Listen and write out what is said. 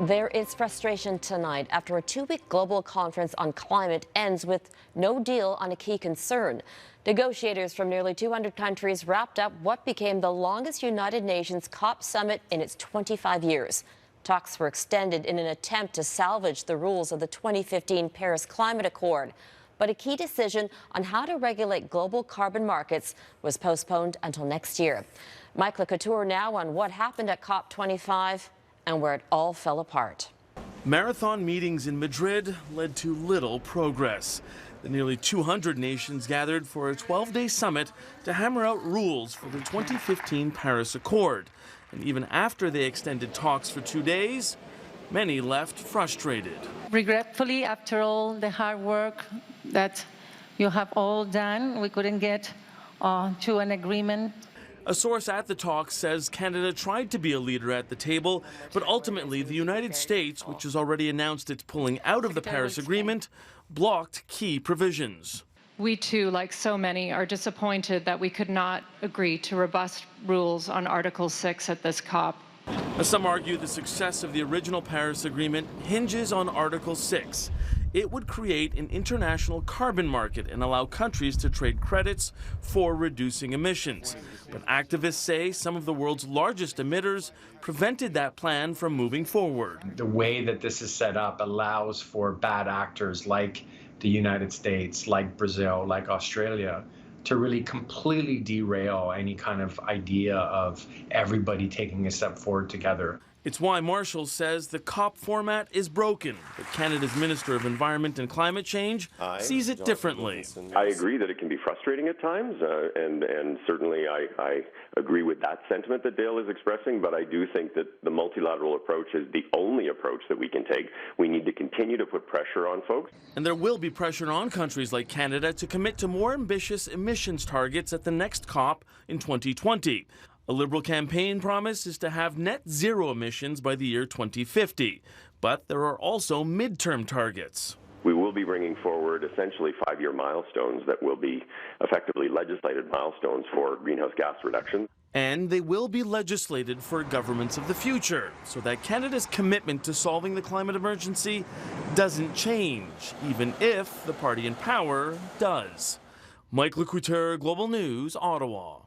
There is frustration tonight after a two-week global conference on climate ends with no deal on a key concern. Negotiators from nearly 200 countries wrapped up what became the longest United Nations COP summit in its 25 years. Talks were extended in an attempt to salvage the rules of the 2015 Paris Climate Accord. But a key decision on how to regulate global carbon markets was postponed until next year. Couteur now on what happened at COP25 and where it all fell apart. Marathon meetings in Madrid led to little progress. The nearly 200 nations gathered for a 12-day summit to hammer out rules for the 2015 Paris Accord. And even after they extended talks for 2 days, many left frustrated. Regretfully, after all the hard work that you have all done, we couldn't get to an agreement. A source at the talk says Canada tried to be a leader at the table, but ultimately the United States, which has already announced it's pulling out of the Paris Agreement, blocked key provisions. We too, like so many, are disappointed that we could not agree to robust rules on Article 6 at this COP. Some argue the success of the original Paris Agreement hinges on Article 6. It would create an international carbon market and allow countries to trade credits for reducing emissions. But activists say some of the world's largest emitters prevented that plan from moving forward. The way that this is set up allows for bad actors like the United States, like Brazil, like Australia, to really completely derail any kind of idea of everybody taking a step forward together. It's why Marshall says the COP format is broken, but Canada's Minister of Environment and Climate Change sees it differently. I agree that it can be frustrating at times, and certainly I agree with that sentiment that Dale is expressing, but I do think that the multilateral approach is the only approach that we can take. We need to continue to put pressure on folks. And there will be pressure on countries like Canada to commit to more ambitious emissions targets at the next COP in 2020. A Liberal campaign promise is to have net zero emissions by the year 2050. But there are also midterm targets. We will be bringing forward essentially 5-year milestones that will be effectively legislated milestones for greenhouse gas reduction. And they will be legislated for governments of the future, so that Canada's commitment to solving the climate emergency doesn't change, even if the party in power does. Couteur, Global News, Ottawa.